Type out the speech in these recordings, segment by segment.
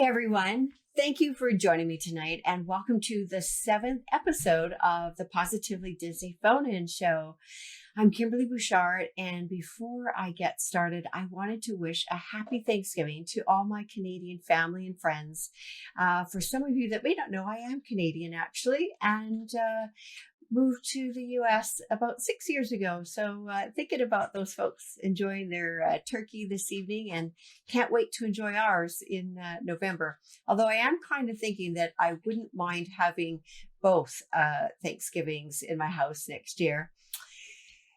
Hi, everyone. Thank you for joining me tonight, and welcome to the 7th episode of the Positively Disney Phone-In Show. I'm Kimberley Bouchard, and before I get started, I wanted to wish a happy Thanksgiving to all my Canadian family and friends. For some of you that may not know, I am Canadian, actually, and moved to the US about 6 years ago. So thinking about those folks enjoying their turkey this evening, and can't wait to enjoy ours in November. Although I am kind of thinking that I wouldn't mind having both Thanksgivings in my house next year.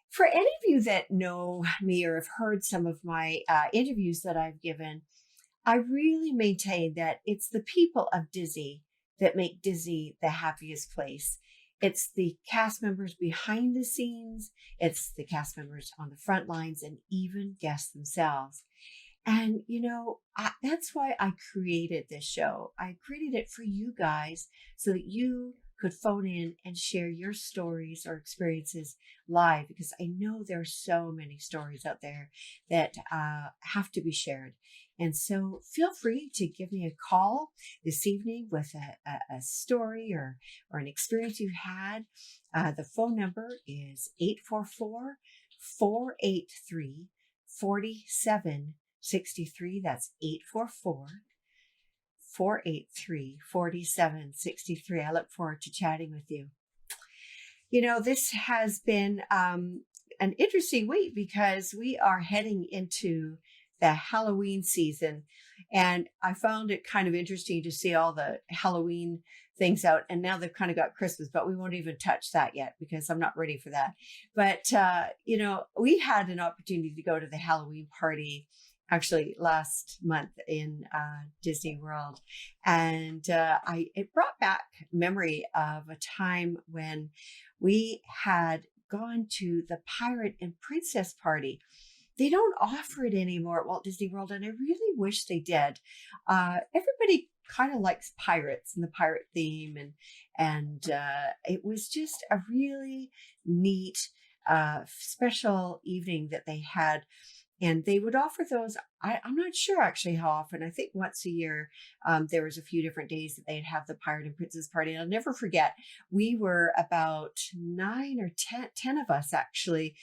For any of you that know me or have heard some of my interviews that I've given, I really maintain that it's the people of Disney that make Disney the happiest place. It's the cast members behind the scenes, it's the cast members on the front lines, and even guests themselves. And, that's why I created this show. I created it for you guys so that you could phone in and share your stories or experiences live, because I know there are so many stories out there that have to be shared. And so feel free to give me a call this evening with a story or an experience you've had. The phone number is 844-483-4763. That's 844-483-4763. I look forward to chatting with you. This has been an interesting week because we are heading into the Halloween season. And I found it kind of interesting to see all the Halloween things out. And now they've kind of got Christmas, but we won't even touch that yet because I'm not ready for that. But, we had an opportunity to go to the Halloween party actually last month in Disney World. And it brought back memory of a time when we had gone to the Pirate and Princess party. They don't offer it anymore at Walt Disney World, and I really wish they did. Everybody kind of likes pirates and the pirate theme, and it was just a really neat, special evening that they had. And they would offer those. I'm not sure actually how often. I think once a year, there was a few different days that they'd have the Pirate and Princess party. And I'll never forget, we were about 9 or 10 of us actually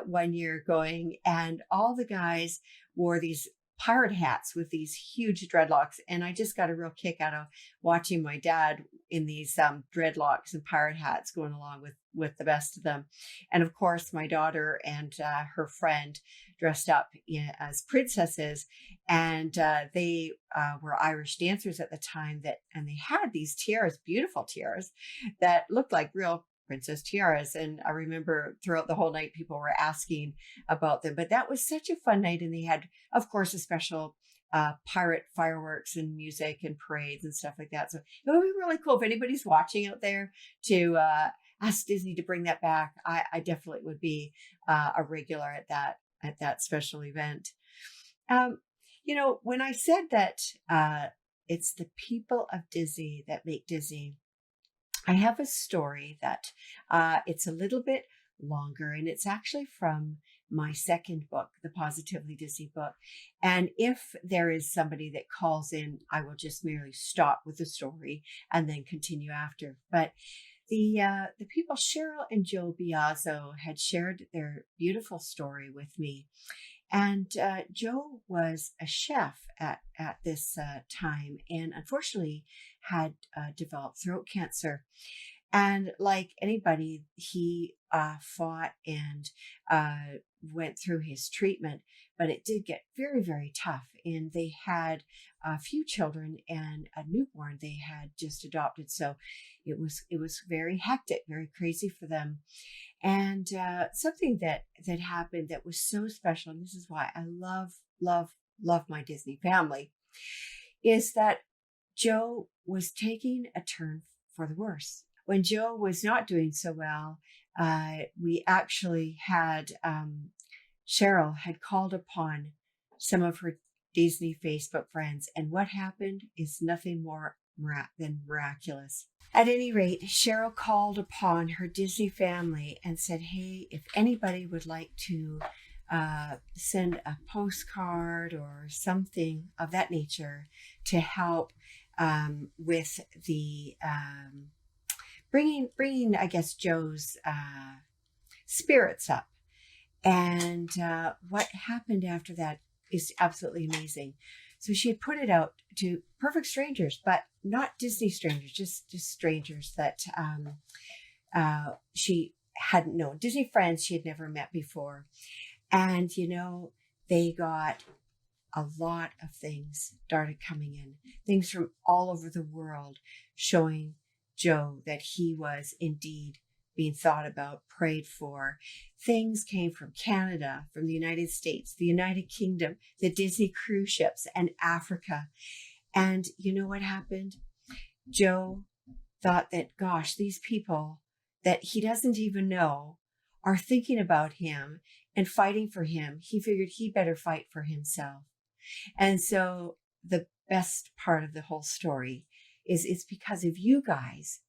one year going, and all the guys wore these pirate hats with these huge dreadlocks. And I just got a real kick out of watching my dad in these dreadlocks and pirate hats going along with the best of them. And of course, my daughter and her friend dressed up as princesses, and they were Irish dancers at the time, and they had these tiaras, beautiful tiaras that looked like real princess tiaras. And I remember throughout the whole night, people were asking about them, but that was such a fun night. And they had, of course, a special pirate fireworks and music and parades and stuff like that. So it would be really cool if anybody's watching out there to ask Disney to bring that back. I definitely would be a regular at that special event. When I said that it's the people of Disney that make Disney, I have a story that it's a little bit longer, and it's actually from my second book, the Positively Disney book. And if there is somebody that calls in, I will just merely stop with the story and then continue after. But the people, Cheryl and Joe Biazzo, had shared their beautiful story with me. And Joe was a chef at this time, and unfortunately had developed throat cancer. And like anybody, he fought and went through his treatment, but it did get very, very tough. And they had a few children and a newborn they had just adopted. So it was very hectic, very crazy for them. And something that happened that was so special, and this is why I love my Disney family, is that Joe was taking a turn for the worse. When Joe was not doing so well, we actually had Cheryl had called upon some of her Disney Facebook friends, and what happened is nothing more than miraculous. At any rate, Cheryl called upon her Disney family and said, hey, if anybody would like to send a postcard or something of that nature to help with the bringing, I guess, Joe's spirits up. And what happened after that is absolutely amazing. So she had put it out to perfect strangers, but not Disney strangers, just strangers that she hadn't known. Disney friends she had never met before. And, they got a lot of things started coming in, things from all over the world showing Joe that he was indeed being thought about, prayed for. Things came from Canada, from the United States, the United Kingdom, the Disney cruise ships, and Africa. And you know what happened? Joe thought that, gosh, these people that he doesn't even know are thinking about him and fighting for him. He figured he better fight for himself. And so the best part of the whole story is it's because of you guys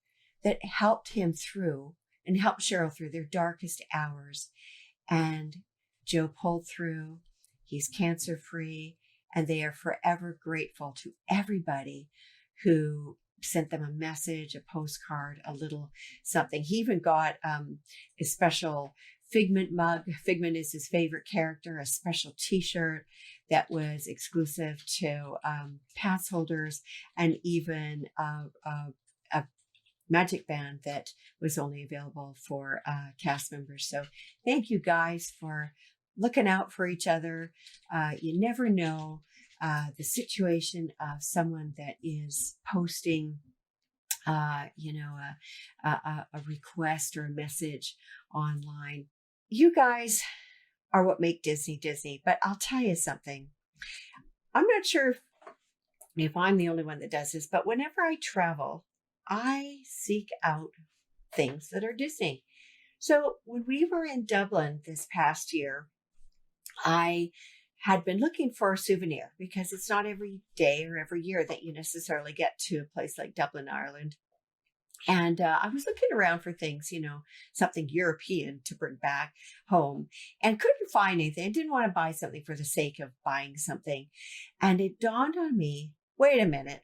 that helped him through and helped Cheryl through their darkest hours. And Joe pulled through. He's cancer-free, and they are forever grateful to everybody who sent them a message, a postcard, a little something. He even got a special Figment mug. Figment is his favorite character, a special t-shirt that was exclusive to pass holders, and even a magic band that was only available for cast members. So thank you guys for looking out for each other. You never know the situation of someone that is posting a request or a message online. You guys are what make Disney Disney. But I'll tell you something. I'm not sure if I'm the only one that does this, but whenever I travel, I seek out things that are Disney. So when we were in Dublin this past year, I had been looking for a souvenir because it's not every day or every year that you necessarily get to a place like Dublin, Ireland. And I was looking around for things, something European to bring back home, and couldn't find anything. I didn't want to buy something for the sake of buying something. And it dawned on me, wait a minute,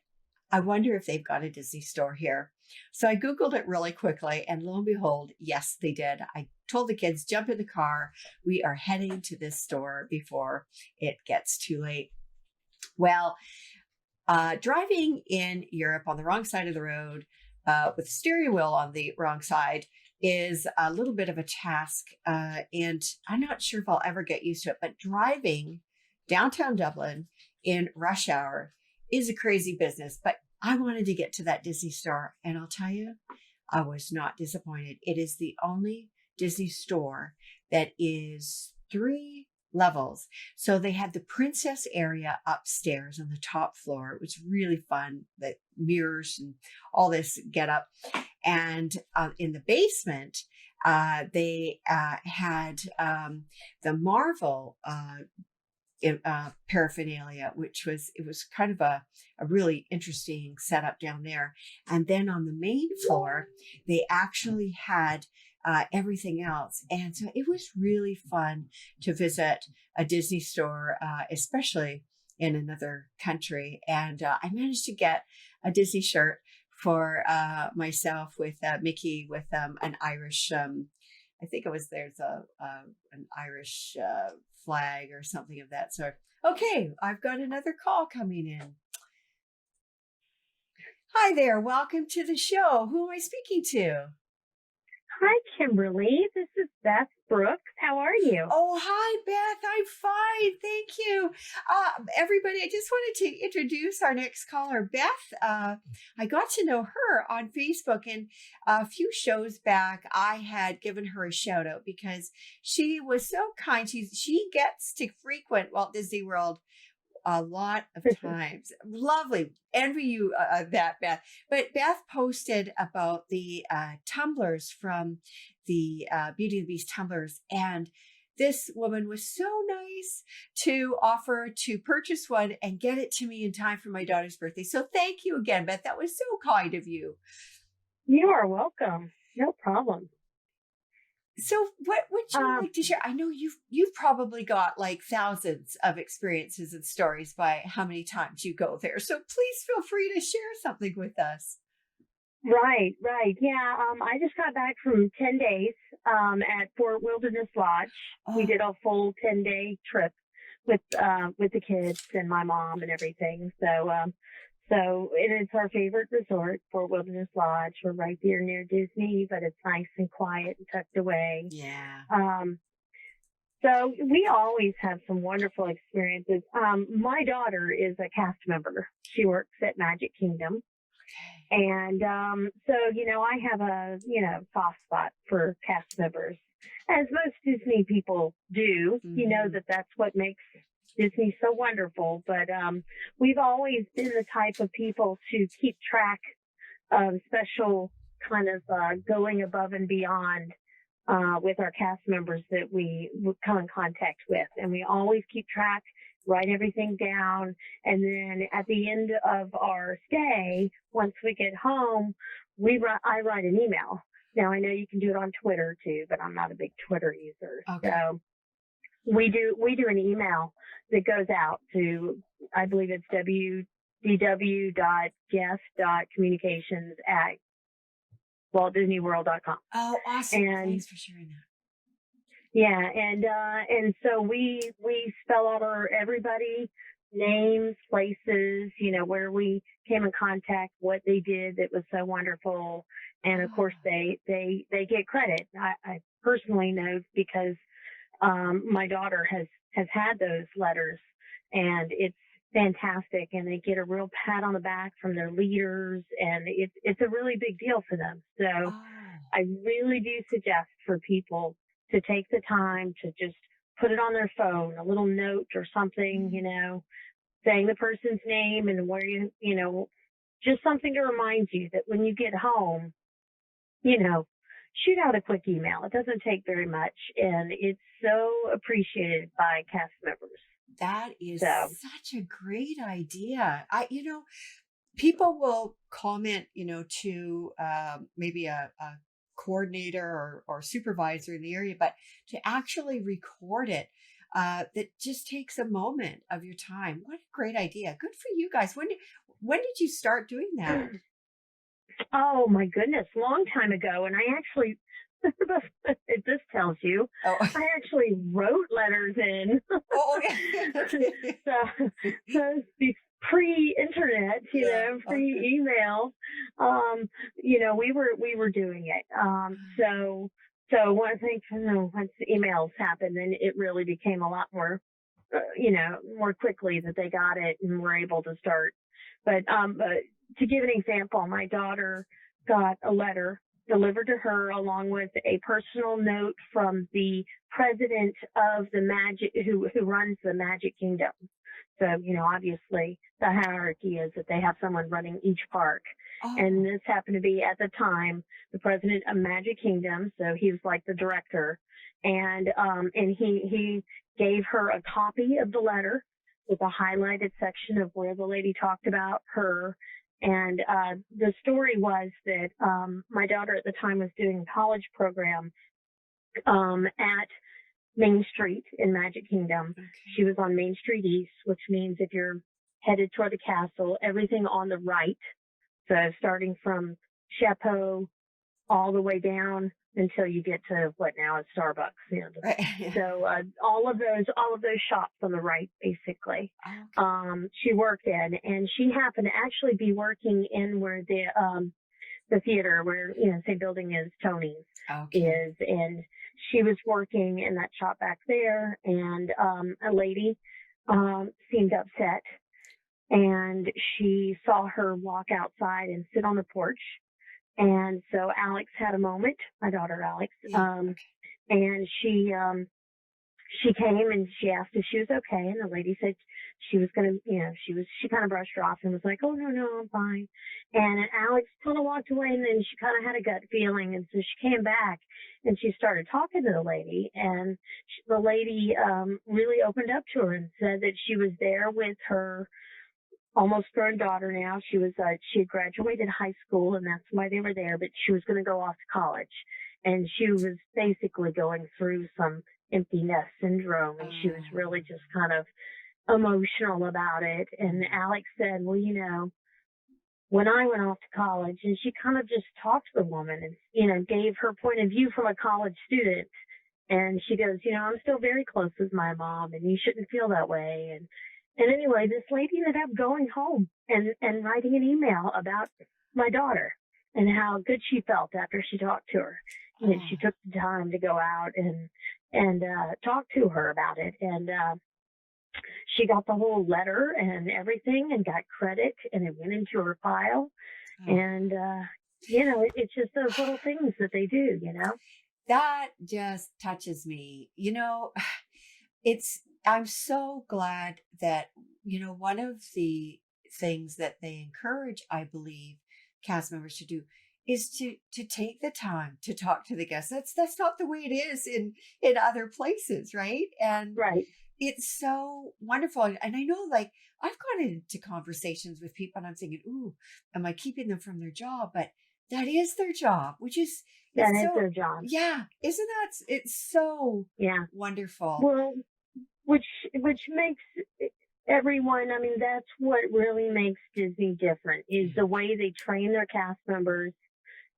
I wonder if they've got a Disney store here. So I Googled it really quickly, and lo and behold, yes, they did. I told the kids, jump in the car. We are heading to this store before it gets too late. Well, driving in Europe on the wrong side of the road, with the steering wheel on the wrong side is a little bit of a task. And I'm not sure if I'll ever get used to it, but driving downtown Dublin in rush hour is a crazy business. But I wanted to get to that Disney store. And I'll tell you, I was not disappointed. It is the only Disney store that is 3 levels. So they had the princess area upstairs on the top floor. It was really fun, the mirrors and all this get up. And in the basement, they had the Marvel paraphernalia, it was kind of a really interesting setup down there. And then on the main floor, they actually had everything else. And so it was really fun to visit a Disney store, especially in another country. And I managed to get a Disney shirt for myself with Mickey with an Irish, I think there's an Irish flag or something of that sort. Okay, I've got another call coming in. Hi there, welcome to the show. Who am I speaking to? Hi, Kimberley. This is Beth Brooks. How are you? Oh, hi, Beth. I'm fine. Thank you. Everybody, I just wanted to introduce our next caller, Beth. I got to know her on Facebook, and a few shows back, I had given her a shout out because she was so kind. She gets to frequent Walt Disney World a lot of times. Lovely. Envy you that, Beth. But Beth posted about the tumblers from the Beauty and the Beast tumblers. And this woman was so nice to offer to purchase one and get it to me in time for my daughter's birthday. So thank you again, Beth. That was so kind of you. You are welcome. No problem. So what would you like to share? I know you've probably got like thousands of experiences and stories by how many times you go there. So please feel free to share something with us. Right, right. Yeah, I just got back from 10 days at Fort Wilderness Lodge. We Oh, did a full 10-day trip with the kids and my mom and everything. So it is our favorite resort, Fort Wilderness Lodge. We're right there near Disney, but it's nice and quiet and tucked away. yeah. Um, so we always have some wonderful experiences. My daughter is a cast member. She works at Magic Kingdom. Okay. And so, I have a, soft spot for cast members, as most Disney people do. You know Hmm. that that's what makes Disney so wonderful. But we've always been the type of people to keep track of special kind of going above and beyond with our cast members that we would come in contact with. And we always keep track, write everything down. And then at the end of our stay, once we get home, I write an email. Now I know you can do it on Twitter too, but I'm not a big Twitter user. Okay. So we do an email that goes out to, I believe it's www.guest.communications@waltdisneyworld.com. Oh, awesome. And Thanks for sharing that. yeah, and so we spell out everybody, names, places, where we came in contact, what they did that was so wonderful, and of course Oh, they get credit. I personally know because my daughter has had those letters, and it's fantastic, and they get a real pat on the back from their leaders, and it's a really big deal for them. So oh. I really do suggest for people to take the time to just put it on their phone, a little note or something, Mm. saying the person's name and where just something to remind you that when you get home, you know, shoot out a quick email. It doesn't take very much, and it's so appreciated by cast members. That is So, such a great idea. People will comment, to maybe a coordinator or supervisor in the area, but to actually record it, that just takes a moment of your time. What a great idea! Good for you guys. When did you start doing that? oh my goodness, long time ago, and I actually, if this tells you, Oh, I actually wrote letters in. oh, yeah. so, so it's pre-internet, Yeah. Okay. pre-email. We were doing it. So one thing, once emails happened, then it really became a lot more, more quickly that they got it and were able to start. But to give an example, my daughter got a letter delivered to her along with a personal note from the president of the who runs the Magic Kingdom. So, obviously the hierarchy is that they have someone running each park. And Oh, this happened to be at the time the president of Magic Kingdom. So he was like the director. And he gave her a copy of the letter with a highlighted section of where the lady talked about her. And the story was that my daughter at the time was doing a college program at Main Street in Magic Kingdom. okay. She was on Main Street East, which means if you're headed toward the castle, everything on the right. So starting from Chapeau all the way down until you get to what now is Starbucks. Right. Yeah. So all of those shops on the right, basically. Okay. She worked in, and she happened to actually be working in where the theater where same building as Tony's Okay. is, and she was working in that shop back there, and a lady seemed upset, and she saw her walk outside and sit on the porch. And so Alex had a moment, my daughter Alex, Yeah. Okay. and she came and she asked if she was okay, and the lady said she was gonna, she kind of brushed her off and was like, oh no, I'm fine. And Alex kind of walked away, and then she kind of had a gut feeling, and so she came back and she started talking to the lady, and the lady really opened up to her and said that she was there with her almost grown daughter now. She had graduated high school, and that's why they were there, but she was going to go off to college. and she was basically going through some empty nest syndrome, and she was Oh. really just kind of emotional about it. And Alex said, well, when I went off to college, and she kind of just talked to the woman and, gave her point of view from a college student. And she goes, I'm still very close with my mom, and you shouldn't feel that way. And anyway, this lady ended up going home and writing an email about my daughter and how good she felt after she talked to her. And she took the time to go out and talk to her about it. And she got the whole letter and everything and got credit, and it went into her file. And, it's just those little things that they do, That just touches me. I'm so glad that, one of the things that they encourage, I believe, cast members to do is to take the time to talk to the guests. That's not the way it is in other places, right? And right. It's so wonderful. And I know, like, I've gone into conversations with people and I'm thinking, ooh, am I keeping them from their job? But that is their job, which is, that is their job. Yeah. Isn't that, it's so wonderful. Well, which makes everyone, I mean, that's what really makes Disney different, is the way they train their cast members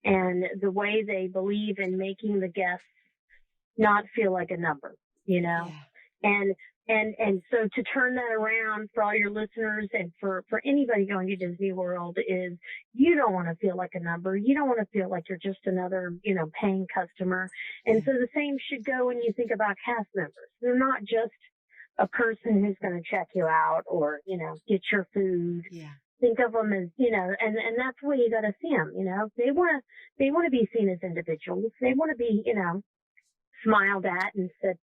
and the way they believe in making the guests not feel like a number, And so to turn that around for all your listeners and for anybody going to Disney World is, you don't want to feel like a number. You don't want to feel like you're just another, paying customer. And so the same should go when you think about cast members. They're not just a person who's going to check you out or, get your food. Yeah. Think of them as, and that's the way you got to see them, They want to be seen as individuals. They want to be, smiled at and said,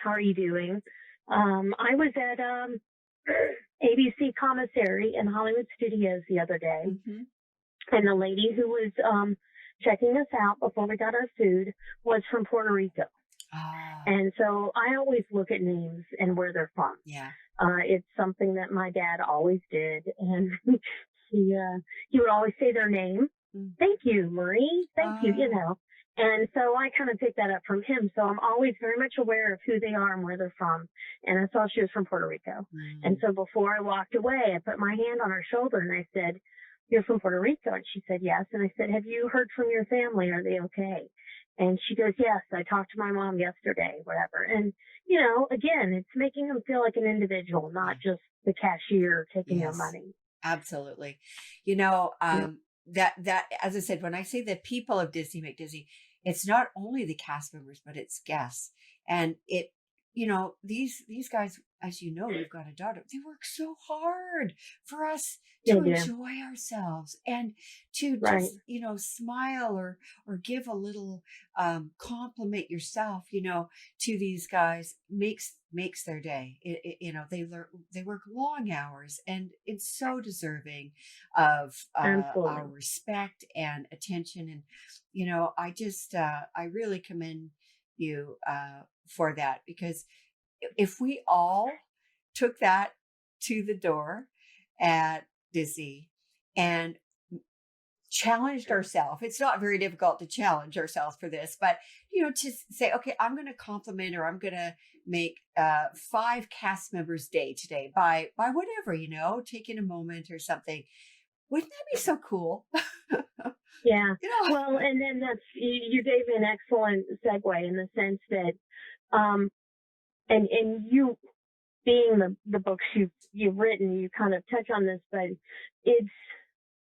how are you doing? I was at ABC Commissary in Hollywood Studios the other day, and the lady who was checking us out before we got our food was from Puerto Rico. And so I always look at names and where they're from. Yeah. It's something that my dad always did, and he would always say their name. Thank you, Marie. Thank you, And so I kind of picked that up from him. So I'm always very much aware of who they are and where they're from. And I saw she was from Puerto Rico. And so before I walked away, I put my hand on her shoulder and I said, you're from Puerto Rico? And she said, yes. And I said, have you heard from your family? Are they okay? And she goes, yes, I talked to my mom yesterday, whatever. And, again, it's making them feel like an individual, not just the cashier taking their money. Absolutely. That as I said, when I say the people of Disney make Disney, it's not only the cast members, but it's guests. And these guys, as you know, you've got a daughter, they work so hard for us to enjoy ourselves and to just, smile or give a little compliment yourself, to these guys makes their day. They work long hours and it's so deserving of our respect and attention. And, I really commend you for that, because if we all took that to the door at Disney and challenged ourselves, it's not very difficult to challenge ourselves for this, but to say, okay, I'm going to compliment, or I'm going to make 5 cast members day today by whatever, taking a moment or something. Wouldn't that be so cool? Yeah. Well, and then you gave me an excellent segue in the sense that, and you being the books you've written, you kind of touch on this, but it's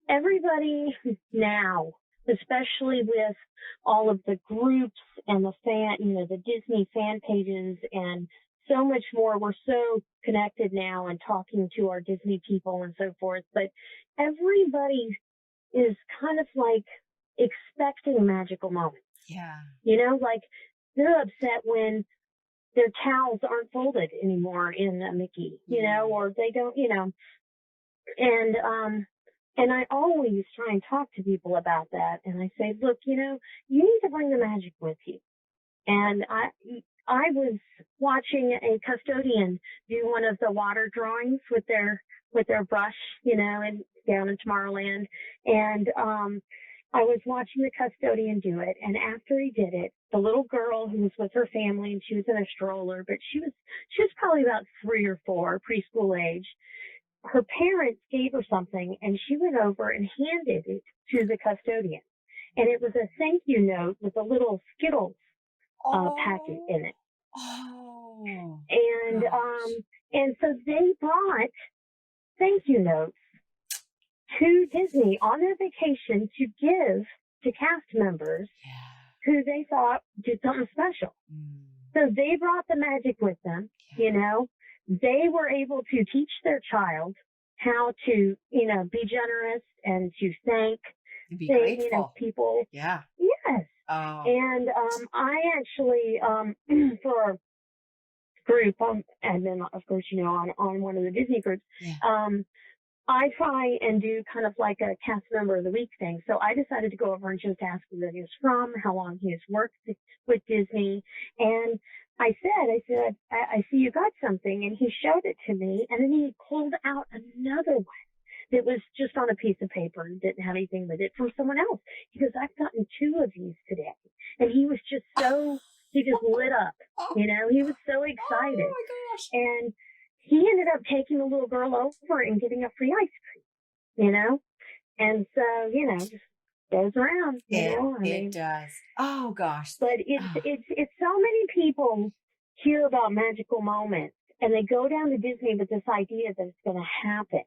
everybody now, especially with all of the groups and the the Disney fan pages and so much more. We're so connected now and talking to our Disney people and so forth, but everybody is kind of like expecting magical moments. Yeah. Like they're upset when their towels aren't folded anymore in a Mickey, or they don't, and I always try and talk to people about that. And I say, look, you need to bring the magic with you. And I was watching a custodian do one of the water drawings with their brush, and down in Tomorrowland. And I was watching the custodian do it, and after he did it, the little girl who was with her family, and she was in a stroller, but she was probably about 3 or 4, preschool age. Her parents gave her something, and she went over and handed it to the custodian, and it was a thank you note with a little Skittles packet Oh, in it, oh, and gosh. and so they brought thank you notes to Disney on their vacation to give to cast members Yeah. who they thought did something special. Mm, So they brought the magic with them, yeah. you know. They were able to teach their child how to, be generous and to thank, And be say, grateful. people. Yeah. Yes. Oh, And I actually, for our group, and then of course, on one of the Disney groups, yeah. I try and do kind of like a cast member of the week thing. So I decided to go over and just ask him where he was from, how long he has worked with Disney. And I said, I see you got something. And he showed it to me. And then he pulled out another one that was just on a piece of paper and didn't have anything with it from someone else. He goes, I've gotten 2 of these today. And he was just he just lit up, Oh, he was so oh excited. my gosh. And he ended up taking the little girl over and getting a free ice cream, and so, just goes around, It does. Oh gosh. but Oh, it's so many people hear about magical moments and they go down to Disney with this idea that it's going to happen.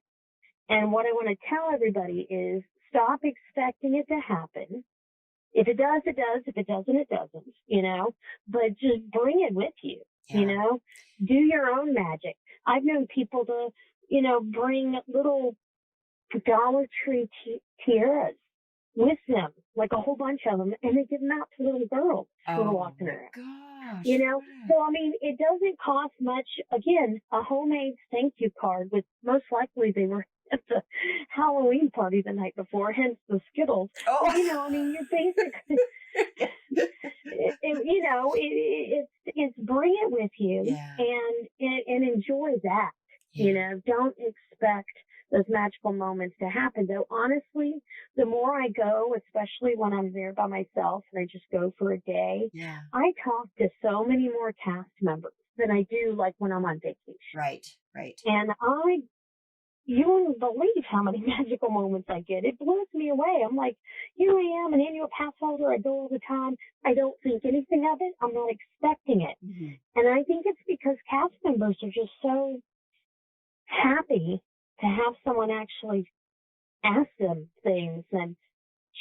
And what I want to tell everybody is stop expecting it to happen. If it does, it does. If it doesn't, it doesn't, but just bring it with you, yeah. do your own magic. I've known people to, bring little Dollar Tree tiaras with them, like a whole bunch of them, and they give them out to little girls who are Oh walking my around. gosh. So I mean, it doesn't cost much. Again, a homemade thank you card with most likely they were at the Halloween party the night before, hence the Skittles. Oh. But, I mean, you're basically, it's bring it with you Yeah. and enjoy that. Yeah. Don't expect those magical moments to happen. Though honestly, the more I go, especially when I'm there by myself and I just go for a day, Yeah. I talk to so many more cast members than I do like when I'm on vacation. Right. Right. And you wouldn't believe how many magical moments I get. It blows me away. I'm like, here I am, an annual pass holder. I go all the time. I don't think anything of it. I'm not expecting it. Mm-hmm. And I think it's because cast members are just so happy to have someone actually ask them things and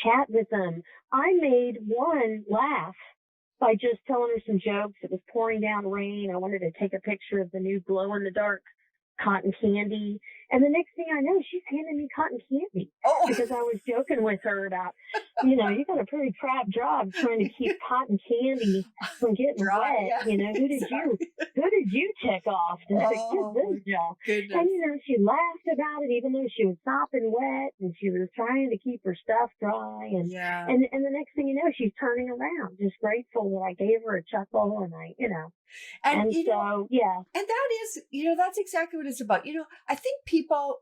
chat with them. I made one laugh by just telling her some jokes. It was pouring down rain. I wanted to take a picture of the new glow in the dark cotton candy. And the next thing I know, she's handing me cotton candy because I was joking with her about, you got a pretty crap job trying to keep cotton candy from getting Dry, wet. yeah. Who did you tick off to get this job? Goodness. And, she laughed about it even though she was sopping wet and she was trying to keep her stuff dry. And, yeah. and the next thing you know, she's turning around, just grateful that I gave her a chuckle and And yeah. And that is, that's exactly what it's about. I think people,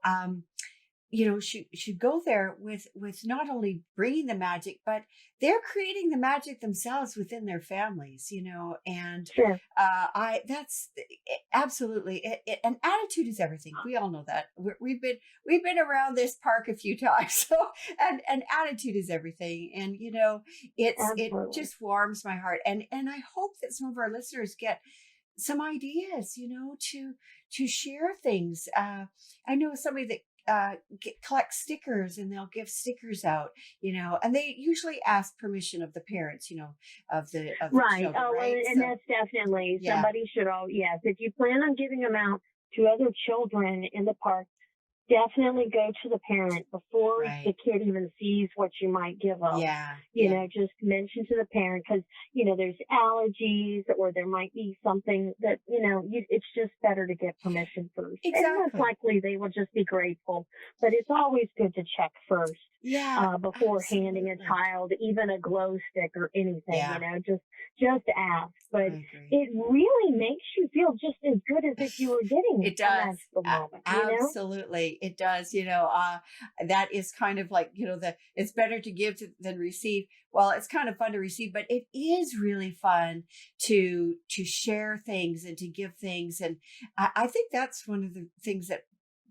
should go there with not only bringing the magic, but they're creating the magic themselves within their families, and Sure. that's absolutely and attitude is everything. We all know that. We've been around this park a few times, so and attitude is everything. And it just warms my heart. And I hope that some of our listeners get some ideas, to share things. I know somebody that collect stickers, and they'll give stickers out, and they usually ask permission of the parents, of the right. children, right? And so, that's definitely yeah. somebody should yes. If you plan on giving them out to other children in the park, definitely go to the parent before the kid even sees what you might give them. Yeah. Just mention to the parent because, there's allergies or there might be something that, it's just better to get permission first. Exactly. And most likely they will just be grateful. But it's always good to check first. Yeah. Before absolutely. handing a child even a glow stick or anything, Yeah. just ask. But it really makes you feel just as good as if you were getting it does. a magical moment. Absolutely. it does. That is kind of like, it's better to give than receive. Well, it's kind of fun to receive, but it is really fun to share things and to give things. And I think that's one of the things that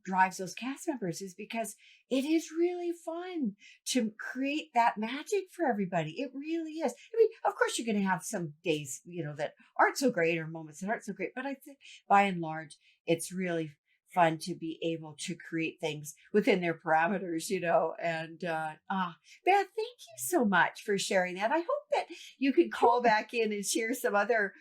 drives those cast members, is because it is really fun to create that magic for everybody. It really is. I mean, of course, you're going to have some days, that aren't so great, or moments that aren't so great. But I think by and large, it's really fun to be able to create things within their parameters, and Beth, thank you so much for sharing that. I hope that you can call back in and share some other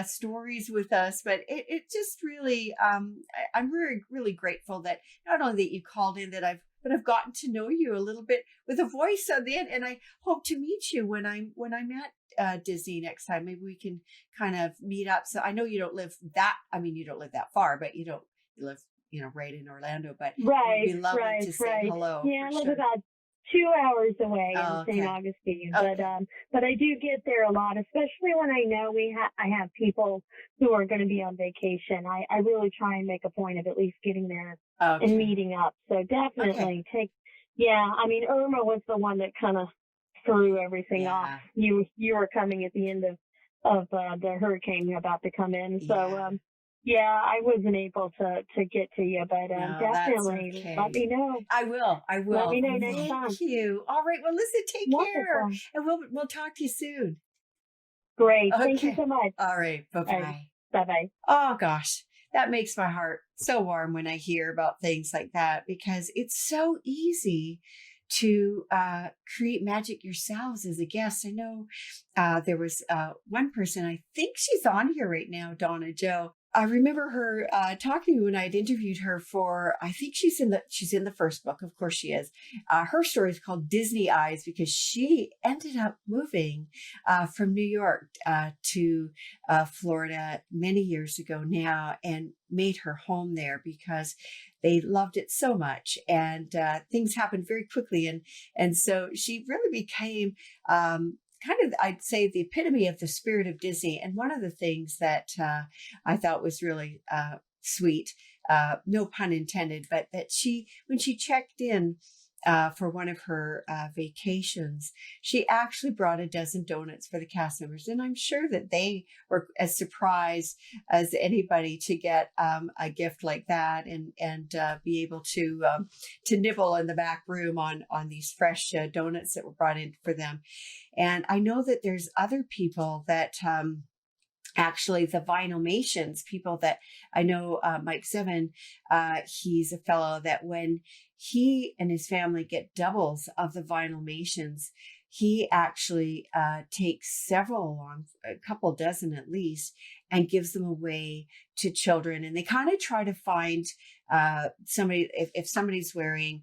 stories with us, but it just really, I'm really, really grateful that not only that you called in, but I've gotten to know you a little bit with a voice on the end, and I hope to meet you when I'm at Disney next time. Maybe we can kind of meet up. So I know you don't live that far, but you live, right in Orlando, but it would be lovely to say hello. Yeah, I live about 2 hours away in St. Augustine, but I do get there a lot, especially when I know I have people who are going to be on vacation. I really try and make a point of at least getting there and meeting up. So definitely I mean, Irma was the one that kind of threw everything off. You were coming at the end of the hurricane about to come in, so. I wasn't able to get to you, but definitely let me know. I will. Let me know next time. Thank you. All right. Well, listen, take care, and we'll talk to you soon. Great. Okay. Thank you so much. All right. Bye-bye. Bye-bye. Oh, gosh. That makes my heart so warm when I hear about things like that, because it's so easy to create magic yourselves as a guest. I know there was one person, I think she's on here right now, Donna Joe. I remember her talking to me when I'd interviewed her for, I think she's in the first book. Of course she is. Her story is called Disney Eyes, because she ended up moving from New York to Florida many years ago now, and made her home there because they loved it so much, and things happened very quickly. And so she really became kind of, I'd say, the epitome of the spirit of Disney. And one of the things that I thought was really sweet, no pun intended, but that when she checked in for one of her vacations, she actually brought a dozen donuts for the cast members. And I'm sure that they were as surprised as anybody to get a gift like that, and be able to nibble in the back room on these fresh donuts that were brought in for them. And I know that there's other people that actually, the Vinylmations, people that I know, Mike Seven, he's a fellow that when he and his family get doubles of the Vinylmations, he actually takes several along, a couple dozen at least, and gives them away to children. And they kind of try to find somebody, if somebody's wearing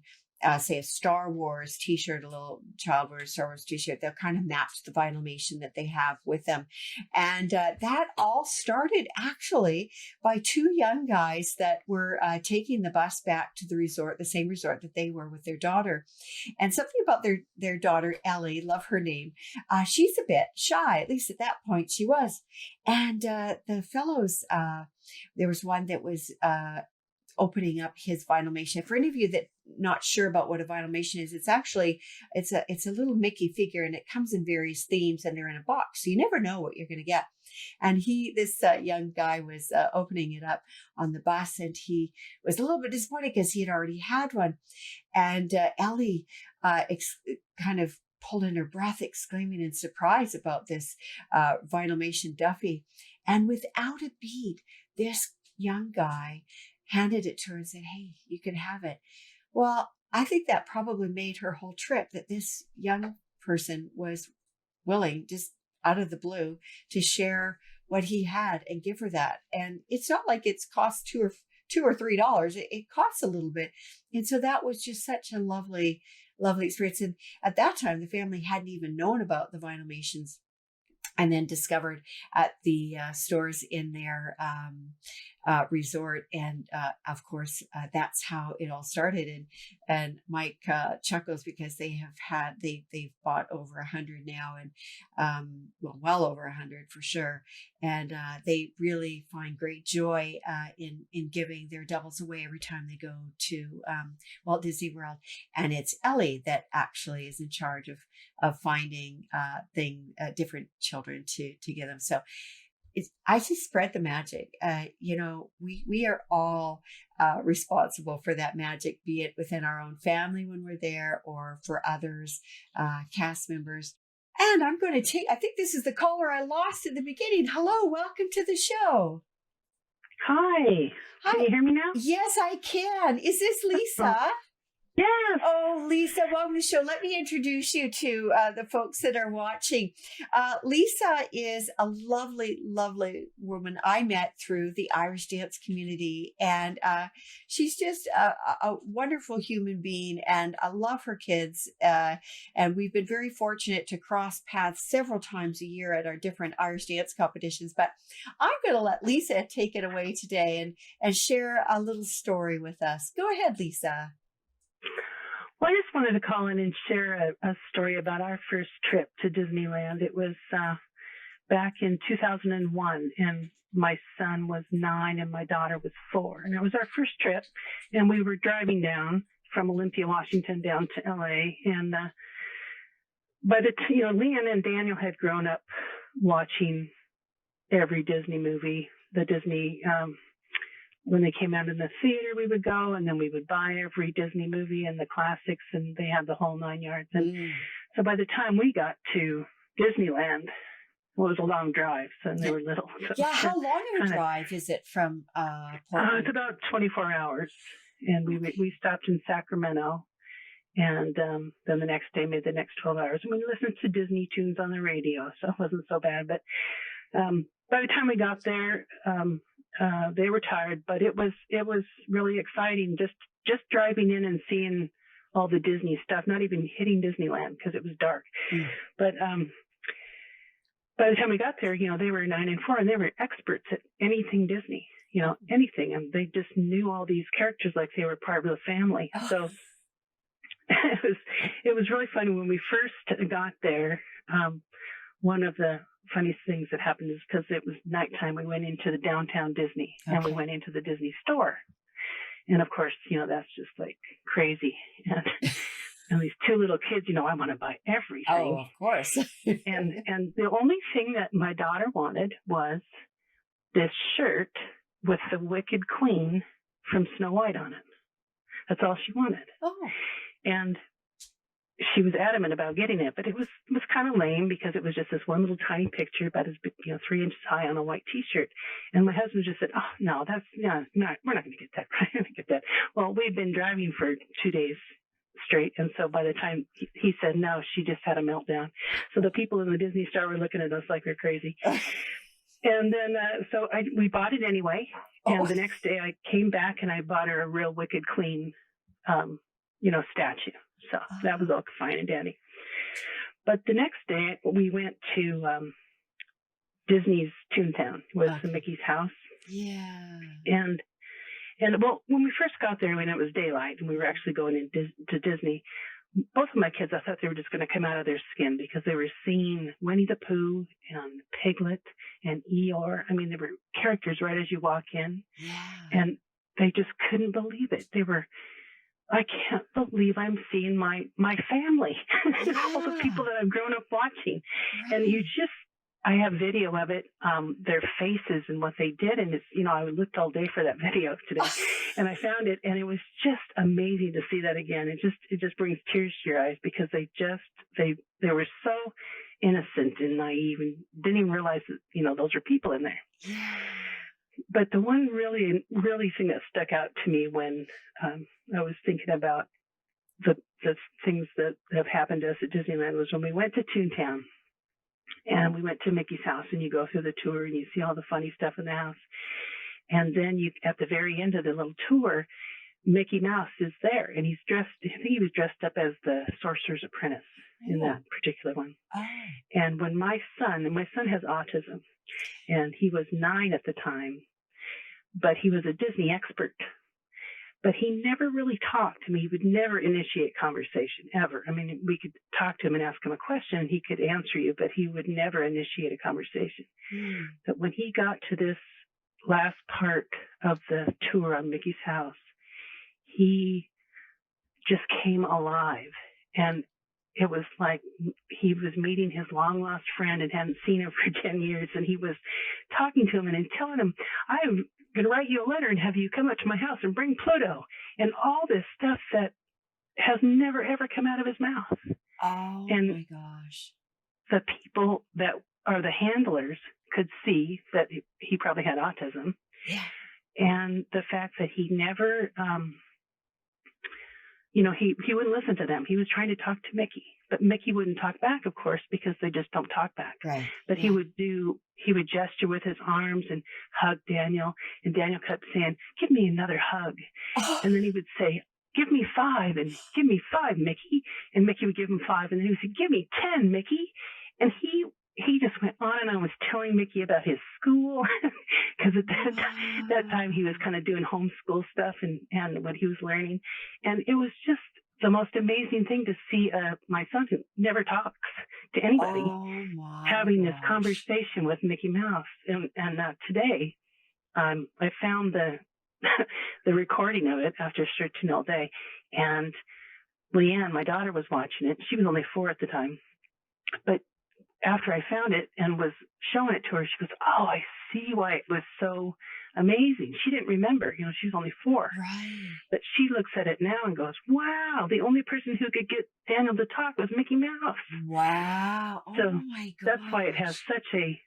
say a Star Wars t-shirt, a little child wears a Star Wars t-shirt, they'll kind of match the Vinylmation that they have with them. And that all started actually by two young guys that were taking the bus back to the resort, the same resort that they were with their daughter. And something about their daughter, Ellie, love her name. She's a bit shy, at least at that point she was. And the fellows, there was one that was opening up his Vinylmation. For any of you that not sure about what a Vinylmation is, it's a little Mickey figure, and it comes in various themes, and they're in a box, so you never know what you're going to get. And this young guy was opening it up on the bus, and he was a little bit disappointed because he had already had one. And Ellie kind of pulled in her breath, exclaiming in surprise about this Vinylmation Duffy. And without a beat, this young guy handed it to her and said, "Hey, you can have it." Well, I think that probably made her whole trip, that this young person was willing, just out of the blue, to share what he had and give her that. And it's not like it's cost $2 or $3. It costs a little bit. And so that was just such a lovely, lovely experience. And at that time, the family hadn't even known about the Vinylmations, and then discovered at the stores in their resort. And of course, that's how it all started. And Mike chuckles because they've bought over 100 now, and well over 100 for sure. And they really find great joy in giving their doubles away every time they go to Walt Disney World. And it's Ellie that actually is in charge of finding different children to give them. So I just spread the magic. We are all responsible for that magic, be it within our own family when we're there or for others, cast members. And I'm going to I think this is the caller I lost at the beginning. Hello, welcome to the show. Hi. Can you hear me now? Yes, I can. Is this Lisa? Yes. Oh, Lisa, welcome to the show. Let me introduce you to the folks that are watching. Lisa is a lovely, lovely woman I met through the Irish dance community. And she's just a wonderful human being. And I love her kids. And we've been very fortunate to cross paths several times a year at our different Irish dance competitions. But I'm going to let Lisa take it away today and share a little story with us. Go ahead, Lisa. Well, I just wanted to call in and share a story about our first trip to Disneyland. It was back in 2001, and my son was 9 and my daughter was 4. And it was our first trip, and we were driving down from Olympia, Washington, down to LA. And Leanne and Daniel had grown up watching every Disney movie, the Disney. When they came out in the theater, we would go, and then we would buy every Disney movie and the classics, and they had the whole 9 yards. And so by the time we got to Disneyland, well, it was a long drive, so they were little. So yeah, how long of a drive is it from Portland? It's about 24 hours, and we stopped in Sacramento, and then the next day made the next 12 hours. And we listened to Disney tunes on the radio, so it wasn't so bad. But by the time we got there, they were tired, but it was really exciting just driving in and seeing all the Disney stuff, not even hitting Disneyland because it was dark. But by the time we got there, they were 9 and 4, and they were experts at anything Disney, anything. And they just knew all these characters like they were part of the family. So it was really fun when we first got there. One of the funniest things that happened is because it was nighttime, we went into the downtown Disney, and we went into the Disney store. And of course, that's just like crazy. And these 2 little kids, I want to buy everything. Oh, of course. and the only thing that my daughter wanted was this shirt with the Wicked Queen from Snow White on it. That's all she wanted. Oh. And she was adamant about getting it, but it was kind of lame because it was just this one little tiny picture about as big, 3 inches high on a white T-shirt. And my husband just said, "Oh no, we're not going to get that. We're not going to get that." Well, we'd been driving for 2 days straight, and so by the time he said no, she just had a meltdown. So the people in the Disney store were looking at us like we're crazy. And then we bought it anyway. And the next day I came back and I bought her a real Wicked Queen, statue. So that was all fine and dandy. But the next day we went to Disney's Toontown, was the Mickey's house. Yeah. And well, when we first got there, when it was daylight and we were actually going to Disney, both of my kids, I thought they were just going to come out of their skin because they were seeing Winnie the Pooh and Piglet and Eeyore. I mean, there were characters right as you walk in. Yeah. And they just couldn't believe it. They were, I can't believe I'm seeing my family, all the people that I've grown up watching. Right. And I have video of it, their faces and what they did. And it's, I looked all day for that video today and I found it, and it was just amazing to see that again. It just brings tears to your eyes because they were so innocent and naive and didn't even realize that, those are people in there. Yeah. But the one really, really thing that stuck out to me when I was thinking about the things that have happened to us at Disneyland was when we went to Toontown and we went to Mickey's house, and you go through the tour and you see all the funny stuff in the house. And then at the very end of the little tour, Mickey Mouse is there, and he's dressed, I think he was dressed up as the Sorcerer's Apprentice in that particular one. Oh. And when my son has autism, and he was 9 at the time, but he was a Disney expert. But he never really talked to me. He would never initiate conversation, ever. I mean, we could talk to him and ask him a question, and he could answer you, but he would never initiate a conversation. But when he got to this last part of the tour on Mickey's house, he just came alive. And it was like he was meeting his long-lost friend and hadn't seen him for 10 years, and he was talking to him and telling him, I'm going to write you a letter and have you come up to my house and bring Pluto, and all this stuff that has never, ever come out of his mouth. Oh, and my gosh. The people that are the handlers could see that he probably had autism. Yeah. And the fact that he never, he wouldn't listen to them. He was trying to talk to Mickey, but Mickey wouldn't talk back, of course, because they just don't talk back. Right. But he would gesture with his arms and hug Daniel. And Daniel kept saying, give me another hug. And then he would say, give me 5, and give me 5, Mickey. And Mickey would give him 5. And then he would say, give me 10, Mickey. And he just went on and on, was telling Mickey about his school, because at that time he was kind of doing homeschool stuff and what he was learning. And it was just the most amazing thing to see my son, who never talks to anybody, having this conversation with Mickey Mouse. And today, I found the the recording of it after searching all day. And Leanne, my daughter, was watching it. She was only 4 at the time. But after I found it and was showing it to her, she goes, oh, I see why it was so amazing. She didn't remember, she was only 4. Right. But she looks at it now and goes, wow, the only person who could get Daniel to talk was Mickey Mouse. Wow. Oh, so my gosh. That's why it has such a...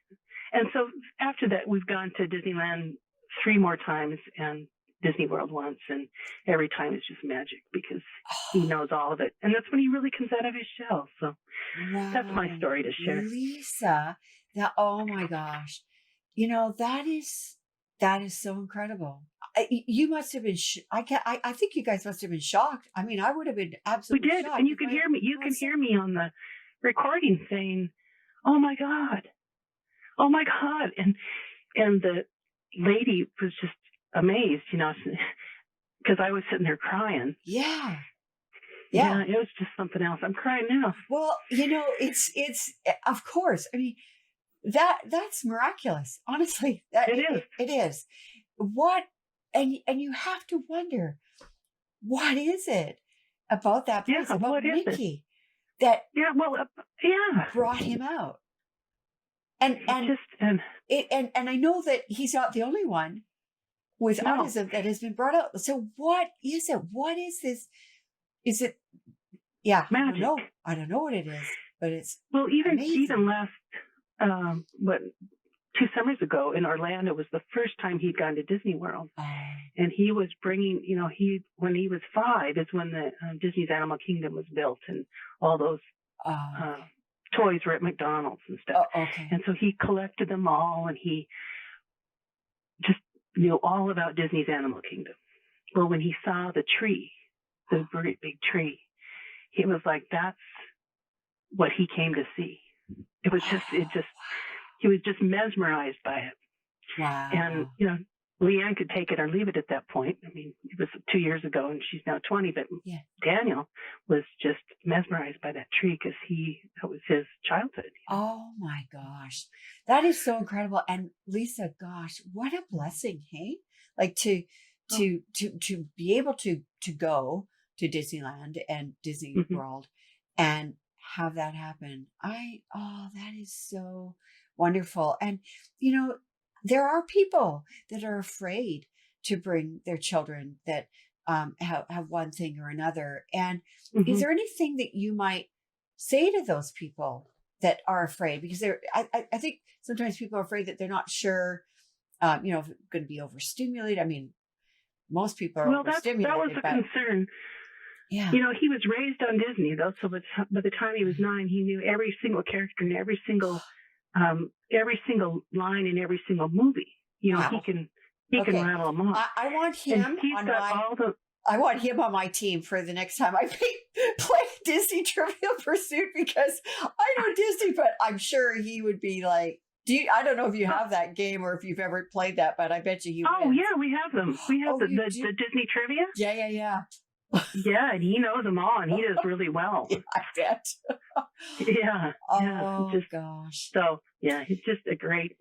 And so after that, we've gone to Disneyland 3 more times and Disney World once, and every time it's just magic because he knows all of it. And that's when he really comes out of his shell. So that's my story to share. Lisa, oh my gosh. That is so incredible. You must have been, I think you guys must have been shocked. I mean, I would have been absolutely shocked. We did, and you could hear me. You could hear me on the recording saying, oh my God. Oh my God. And the lady was just amazed, because I was sitting there crying. Yeah. Yeah, it was just something else. I'm crying now. Well, it's of course. I mean, that's miraculous. Honestly, it is. What, and you have to wonder, what is it about that place, about Mickey, that brought him out? And I know that he's not the only one with autism that has been brought out. So what is it? What is this? Is it? Yeah, magic. I don't know what it is, but it's even last 2 summers ago in Orlando was the first time he'd gone to Disney World, and he was bringing. When he was 5 is when the Disney's Animal Kingdom was built, and all those toys were at McDonald's and stuff. Okay. And so he collected them all, and he just knew all about Disney's Animal Kingdom. Well, when he saw the tree, the great big tree, he was like, that's what he came to see. It was he was just mesmerized by it. Wow. And, Leanne could take it or leave it at that point. I mean, it was 2 years ago and she's now 20, but Daniel was just mesmerized by that tree because that was his childhood. Oh my gosh. That is so incredible. And Lisa, gosh, what a blessing, hey? Like to be able to go to Disneyland and Disney World and have that happen. That is so wonderful. And, there are people that are afraid to bring their children that have one thing or another. And is there anything that you might say to those people that are afraid? Because I think sometimes people are afraid that they're not sure, if it's going to be overstimulated. I mean, most people are overstimulated. That was a concern. Yeah. He was raised on Disney, though, so by the time he was 9, he knew every single character and every single line in every single movie. Wow. He can rattle them off. I want him I want him on my team for the next time I play Disney Trivial Pursuit, because I know Disney, but I'm sure he would be like, I don't know if you have that game or if you've ever played that, but I bet you he Oh wins. yeah, we have them. We have Oh, the you do? Disney trivia. Yeah. Yeah, and he knows them all, and he does really well. Yeah, I bet. Yeah. Oh Just gosh. so yeah, he's just a great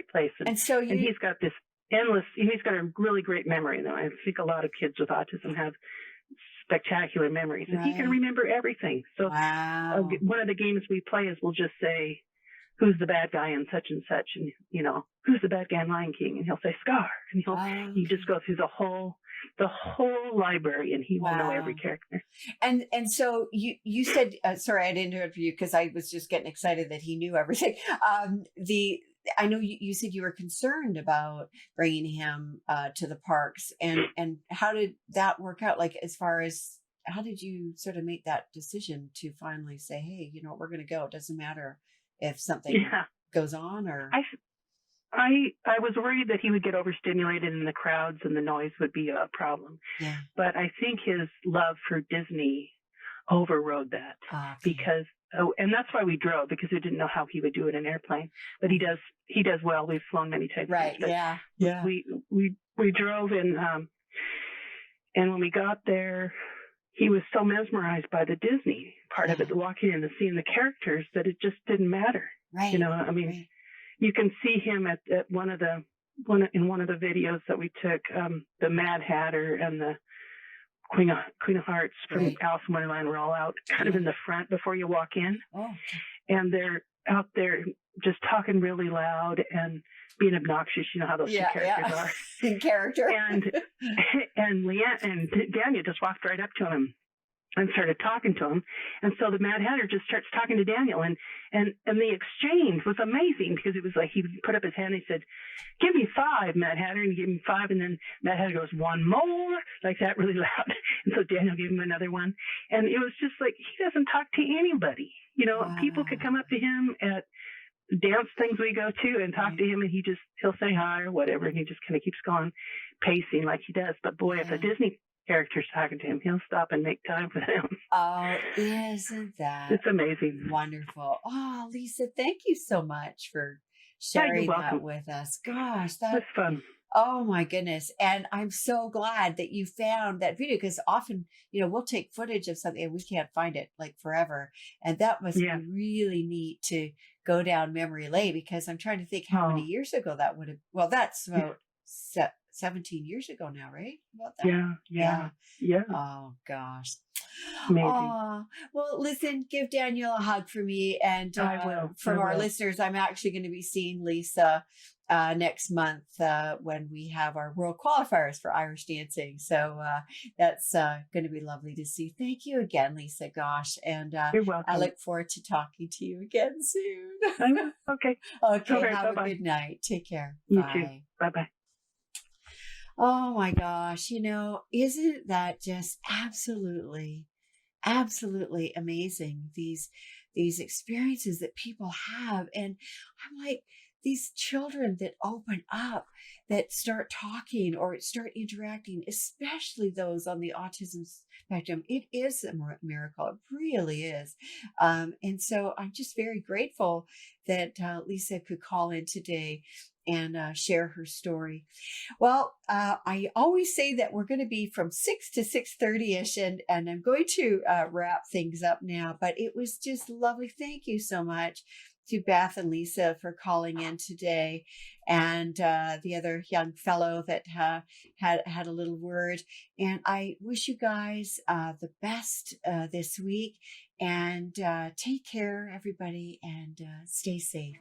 place, And so and he's got this he's got a really great memory. Though I think a lot of kids with autism have spectacular memories, and he can Right. remember everything. So Wow. one of the games we play is we'll just say, who's the bad guy in such and such, and who's the bad guy in Lion King, and he'll say Scar, and he just go through the whole library, and he will know every character. And so you said, sorry, I didn't interrupt you because I was just getting excited that he knew everything. I know you said you were concerned about bringing him to the parks, and how did that work out? Like, as far as how did you sort of make that decision to finally say, hey, we're going to go. It doesn't matter if something goes on, or I was worried that he would get overstimulated in the crowds and the noise would be a problem. Yeah. But I think his love for Disney overrode that because, and that's why we drove, because we didn't know how he would do it in an airplane. But he does well. We've flown many times. Right. Yeah. We drove and when we got there, he was so mesmerized by the Disney part of it, the walking in and seeing the characters, that it just didn't matter. Right. Right. You can see him at one of the videos that we took, the Mad Hatter and the Queen of Hearts from Alice in Wonderland were all out kind of in the front before you walk in. Oh. And they're out there just talking really loud and being obnoxious. You know how those two characters are. In character. And Leanne and Daniel just walked right up to him and started talking to him. And so the Mad Hatter just starts talking to Daniel, and the exchange was amazing, because it was like he put up his hand and he said, "Give me 5, Mad Hatter," and he gave him 5, and then Mad Hatter goes, "1 more," like that, really loud. And so Daniel gave him another one, and it was just like, he doesn't talk to anybody. People could come up to him at dance things we go to and talk to him, and he'll say hi or whatever, and he just kind of keeps going, pacing like he does. But boy, if a Disney character's talking to him, he'll stop and make time for them. Oh, isn't that it's amazing? Wonderful. Oh, Lisa, thank you so much for sharing that with us. Gosh, that's fun. Oh my goodness. And I'm so glad that you found that video, because often, we'll take footage of something and we can't find it like forever. And that must be really neat to go down memory lane, because I'm trying to think how many years ago that would have, well, that's about 17 years ago now, right? About that. Yeah. Oh gosh. Amazing. Well, listen, give Daniel a hug for me, and from our listeners, I'm actually going to be seeing Lisa next month when we have our world qualifiers for Irish dancing. So that's going to be lovely to see. Thank you again, Lisa. Gosh, and you're welcome. I look forward to talking to you again soon. Okay. Okay. Have a good night. Take care. You Bye. too. Bye-bye. Oh my gosh, isn't that just absolutely amazing, these experiences that people have? And I'm like, these children that open up, that start talking or start interacting, especially those on the autism spectrum, it is a miracle. It really is. And so I'm just very grateful that Lisa could call in today and share her story. Well, I always say that we're going to be from 6 to 6:30ish, and I'm going to wrap things up now, but it was just lovely. Thank you so much to Beth and Lisa for calling in today, and the other young fellow that had a little word. And I wish you guys the best this week, and take care, everybody, and stay safe.